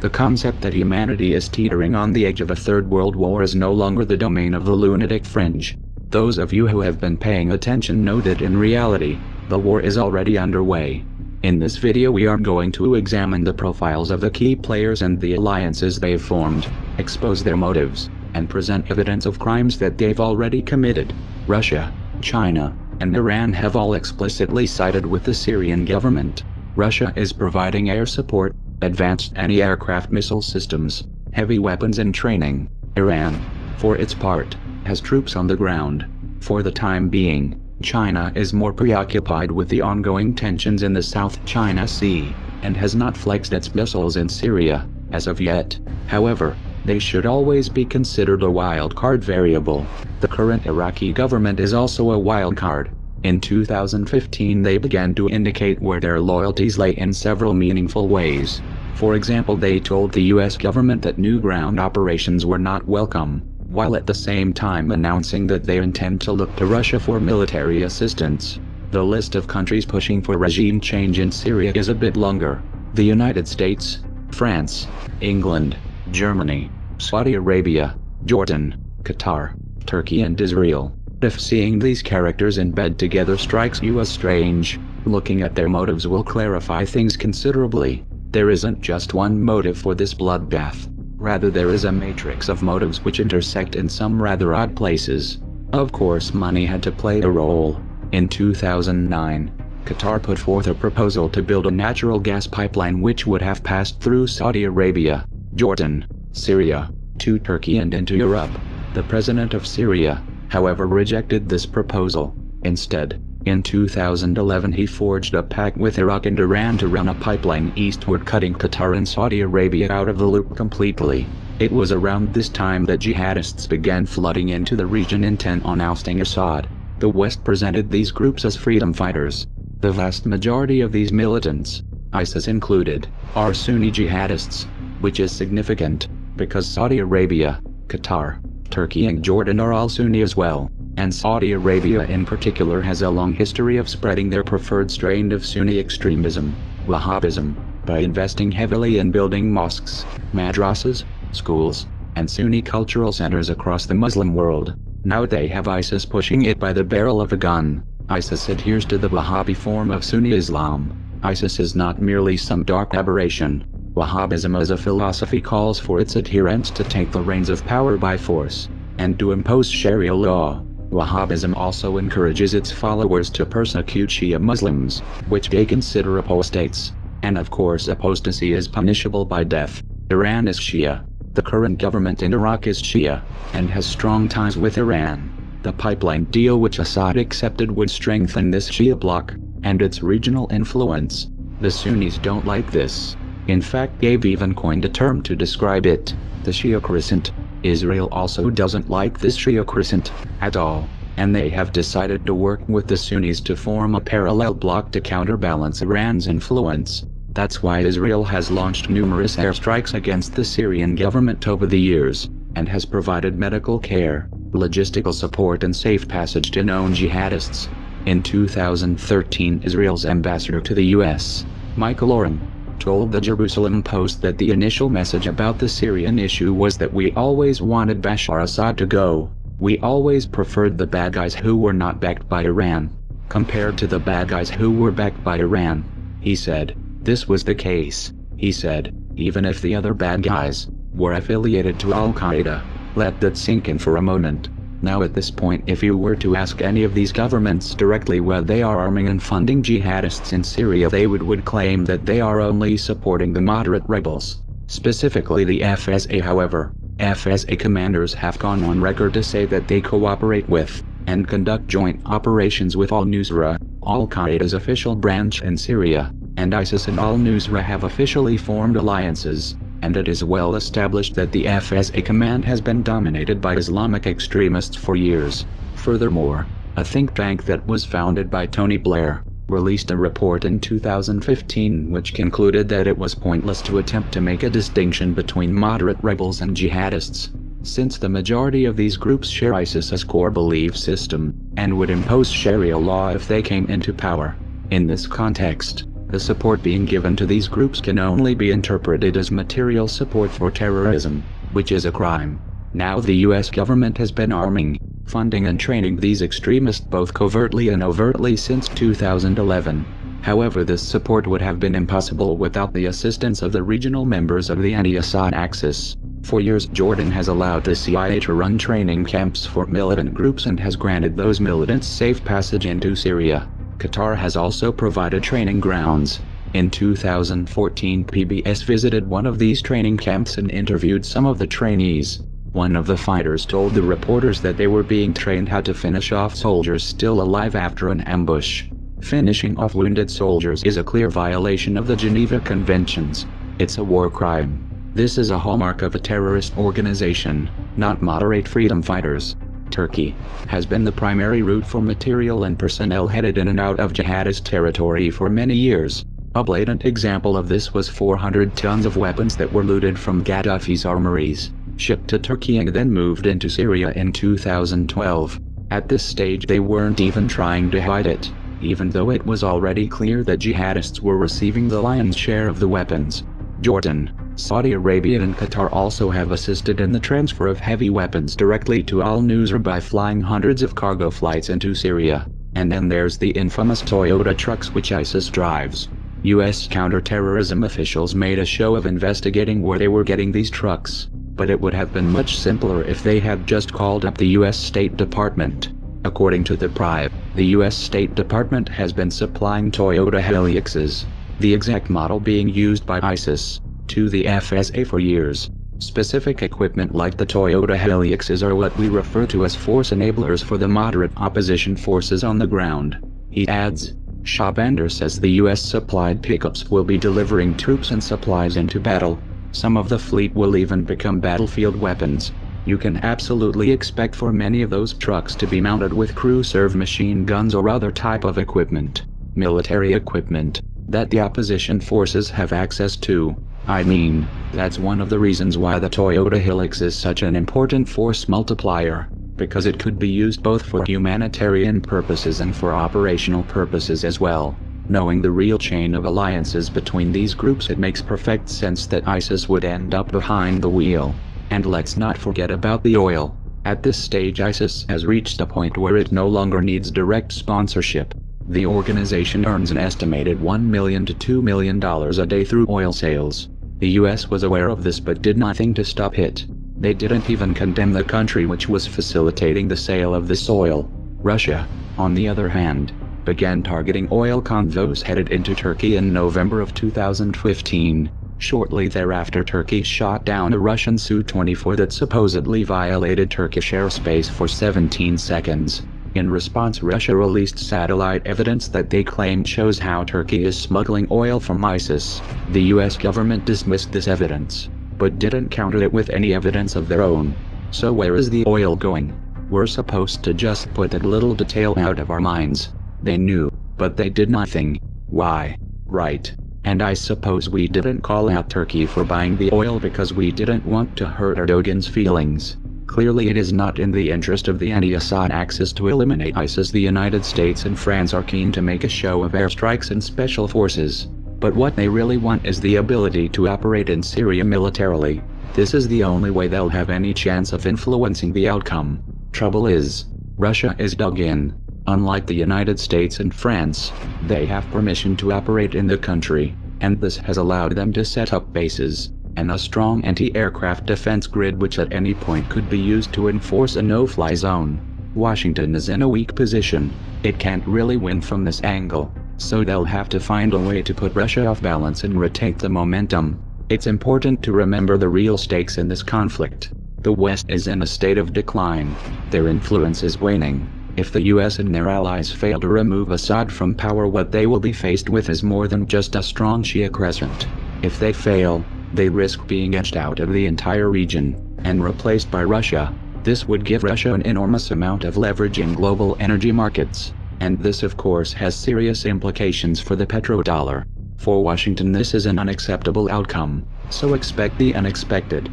The concept that humanity is teetering on the edge of a third world war is no longer the domain of the lunatic fringe. Those of you who have been paying attention know that in reality, the war is already underway. In this video we are going to examine the profiles of the key players and the alliances they've formed, expose their motives, and present evidence of crimes that they've already committed. Russia, China, and Iran have all explicitly sided with the Syrian government. Russia is providing air support, advanced anti-aircraft missile systems, heavy weapons and training. Iran, for its part, has troops on the ground. For the time being, China is more preoccupied with the ongoing tensions in the South China Sea, and has not flexed its missiles in Syria, as of yet. However, they should always be considered a wild card variable. The current Iraqi government is also a wild card. In 2015 they began to indicate where their loyalties lay in several meaningful ways. For example, they told the US government that new ground operations were not welcome, while at the same time announcing that they intend to look to Russia for military assistance. The list of countries pushing for regime change in Syria is a bit longer. The United States, France, England, Germany, Saudi Arabia, Jordan, Qatar, Turkey and Israel. If seeing these characters in bed together strikes you as strange, looking at their motives will clarify things considerably. There isn't just one motive for this bloodbath. Rather, there is a matrix of motives which intersect in some rather odd places. Of course, money had to play a role. In 2009, Qatar put forth a proposal to build a natural gas pipeline which would have passed through Saudi Arabia, Jordan, Syria, to Turkey and into Europe. The president of Syria, however, rejected this proposal. Instead, in 2011 he forged a pact with Iraq and Iran to run a pipeline eastward, cutting Qatar and Saudi Arabia out of the loop completely. It was around this time that jihadists began flooding into the region intent on ousting Assad. The West presented these groups as freedom fighters. The vast majority of these militants, ISIS included, are Sunni jihadists, which is significant, because Saudi Arabia, Qatar, Turkey and Jordan are all Sunni as well, and Saudi Arabia in particular has a long history of spreading their preferred strain of Sunni extremism, Wahhabism, by investing heavily in building mosques, madrasas, schools, and Sunni cultural centers across the Muslim world. Now they have ISIS pushing it by the barrel of a gun. ISIS adheres to the Wahhabi form of Sunni Islam. ISIS is not merely some dark aberration. Wahhabism as a philosophy calls for its adherents to take the reins of power by force, and to impose Sharia law. Wahhabism also encourages its followers to persecute Shia Muslims, which they consider apostates. And of course apostasy is punishable by death. Iran is Shia. The current government in Iraq is Shia, and has strong ties with Iran. The pipeline deal which Assad accepted would strengthen this Shia bloc, and its regional influence. The Sunnis don't like this. In fact, they've even coined a term to describe it, the Shia crescent. Israel also doesn't like this Shia crescent at all, and they have decided to work with the Sunnis to form a parallel bloc to counterbalance Iran's influence. That's why Israel has launched numerous airstrikes against the Syrian government over the years, and has provided medical care, logistical support and safe passage to known jihadists. In 2013, Israel's ambassador to the US, Michael Oren, told the Jerusalem Post that the initial message about the Syrian issue was that we always wanted Bashar Assad to go. We always preferred the bad guys who were not backed by Iran, compared to the bad guys who were backed by Iran. He said, this was the case. He said, even if the other bad guys were affiliated to Al-Qaeda. Let that sink in for a moment. Now at this point, if you were to ask any of these governments directly why they are arming and funding jihadists in Syria, they would claim that they are only supporting the moderate rebels, specifically the FSA. However, FSA commanders have gone on record to say that they cooperate with, and conduct joint operations with al-Nusra, Al-Qaeda's official branch in Syria, and ISIS and al-Nusra have officially formed alliances. And it is well established that the FSA command has been dominated by Islamic extremists for years. Furthermore, a think tank that was founded by Tony Blair, released a report in 2015 which concluded that it was pointless to attempt to make a distinction between moderate rebels and jihadists, since the majority of these groups share ISIS's core belief system, and would impose Sharia law if they came into power. In this context, The support being given to these groups can only be interpreted as material support for terrorism, which is a crime. Now the US government has been arming, funding and training these extremists both covertly and overtly since 2011. However, this support would have been impossible without the assistance of the regional members of the anti-Assad axis. For years, Jordan has allowed the CIA to run training camps for militant groups and has granted those militants safe passage into Syria. Qatar has also provided training grounds. In 2014, PBS visited one of these training camps and interviewed some of the trainees. One of the fighters told the reporters that they were being trained how to finish off soldiers still alive after an ambush. Finishing off wounded soldiers is a clear violation of the Geneva Conventions. It's a war crime. This is a hallmark of a terrorist organization, not moderate freedom fighters. Turkey has been the primary route for material and personnel headed in and out of jihadist territory for many years. A blatant example of this was 400 tons of weapons that were looted from Gaddafi's armories, shipped to Turkey and then moved into Syria in 2012. At this stage they weren't even trying to hide it, even though it was already clear that jihadists were receiving the lion's share of the weapons. Jordan, Saudi Arabia and Qatar also have assisted in the transfer of heavy weapons directly to al-Nusra by flying hundreds of cargo flights into Syria. And then there's the infamous Toyota trucks which ISIS drives. US counterterrorism officials made a show of investigating where they were getting these trucks, but it would have been much simpler if they had just called up the US State Department. According to the Prive, the US State Department has been supplying Toyota Hiluxes, the exact model being used by ISIS, to the FSA for years. Specific equipment like the Toyota Hiluxes are what we refer to as force enablers for the moderate opposition forces on the ground. He adds, Shabander says the US supplied pickups will be delivering troops and supplies into battle. Some of the fleet will even become battlefield weapons. You can absolutely expect for many of those trucks to be mounted with crew-serve machine guns or other type of equipment, military equipment, that the opposition forces have access to. I mean, that's one of the reasons why the Toyota Hilux is such an important force multiplier, because it could be used both for humanitarian purposes and for operational purposes as well. Knowing the real chain of alliances between these groups, it makes perfect sense that ISIS would end up behind the wheel. And let's not forget about the oil. At this stage ISIS has reached a point where it no longer needs direct sponsorship. The organization earns an estimated $1 million to $2 million a day through oil sales. The US was aware of this but did nothing to stop it. They didn't even condemn the country which was facilitating the sale of this oil. Russia, on the other hand, began targeting oil convoys headed into Turkey in November of 2015. Shortly thereafter, Turkey shot down a Russian Su-24 that supposedly violated Turkish airspace for 17 seconds. In response, Russia released satellite evidence that they claimed shows how Turkey is smuggling oil from ISIS. The US government dismissed this evidence, but didn't counter it with any evidence of their own. So where is the oil going? We're supposed to just put that little detail out of our minds. They knew, but they did nothing. Why? Right. And I suppose we didn't call out Turkey for buying the oil because we didn't want to hurt Erdogan's feelings. Clearly it is not in the interest of the anti-Assad axis to eliminate ISIS. The United States and France are keen to make a show of airstrikes and special forces. But what they really want is the ability to operate in Syria militarily. This is the only way they'll have any chance of influencing the outcome. Trouble is, Russia is dug in. Unlike the United States and France, they have permission to operate in the country, and this has allowed them to set up bases, and a strong anti-aircraft defense grid which at any point could be used to enforce a no-fly zone. Washington is in a weak position. It can't really win from this angle, so they'll have to find a way to put Russia off balance and retake the momentum. It's important to remember the real stakes in this conflict. The West is in a state of decline. Their influence is waning. If the US and their allies fail to remove Assad from power, what they will be faced with is more than just a strong Shia crescent. If they fail, they risk being edged out of the entire region, and replaced by Russia. This would give Russia an enormous amount of leverage in global energy markets, and this of course has serious implications for the petrodollar. For Washington this is an unacceptable outcome, so expect the unexpected.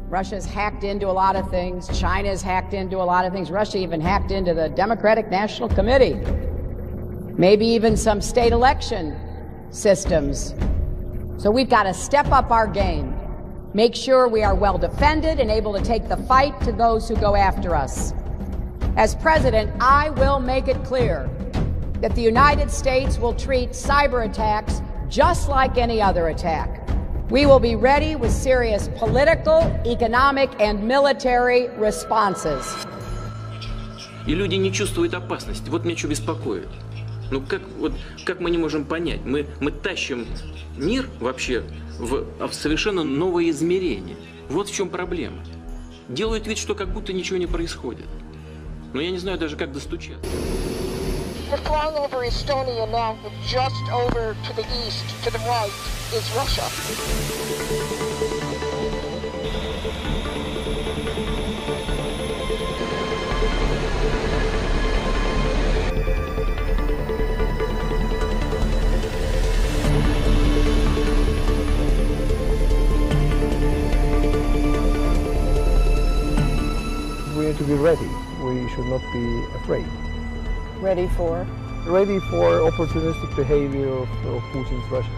Russia's hacked into a lot of things. China's hacked into a lot of things. Russia even hacked into the Democratic National Committee. maybe even some state election systems. So we've got to step up our game, make sure we are well defended and able to take the fight to those who go after us. As president, I will make it clear that the United States will treat cyber attacks just like any other attack. We will be ready with serious political, economic, and military responses. И люди не чувствуют опасности. Вот меня что беспокоит. Ну как мы не можем понять? Мы тащим мир вообще в совершенно новое измерение. Вот в чем проблема. Делают вид, что как будто ничего не происходит. Но я не знаю даже, как достучаться. We're flying over Estonia now, but just over to the east, to the right, is Russia. We need to be ready. We should not be afraid. Ready for? Ready for opportunistic behavior of Putin's Russia.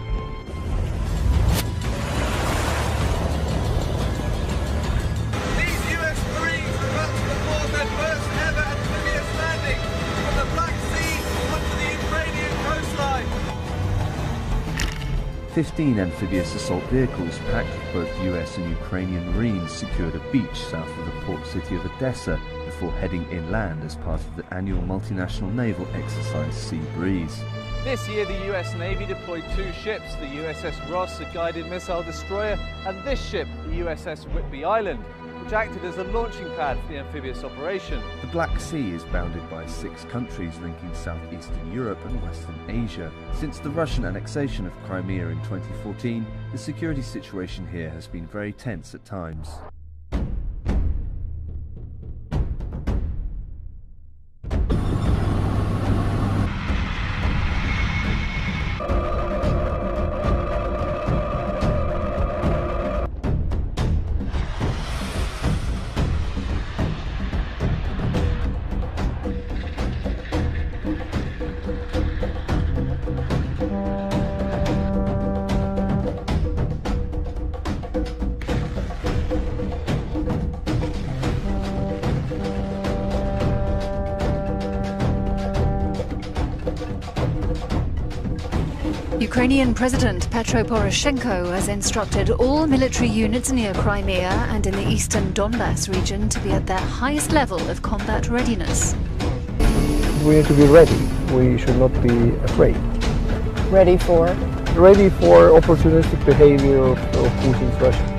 These US Marines are about to perform their first ever amphibious landing from the Black Sea onto the Ukrainian coastline. 15 amphibious assault vehicles packed with both US and Ukrainian Marines secured a beach south of the port city of Odessa before heading inland as part of the annual multinational naval exercise Sea Breeze. This year the US Navy deployed 2 ships, the USS Ross, a guided missile destroyer, and this ship, the USS Whidbey Island, which acted as a launching pad for the amphibious operation. The Black Sea is bounded by 6 countries linking southeastern Europe and western Asia. Since the Russian annexation of Crimea in 2014, the security situation here has been very tense at times. Ukrainian President Petro Poroshenko has instructed all military units near Crimea and in the eastern Donbass region to be at their highest level of combat readiness. We need to be ready. We should not be afraid. Ready for? Ready for opportunistic behavior of Putin's Russia.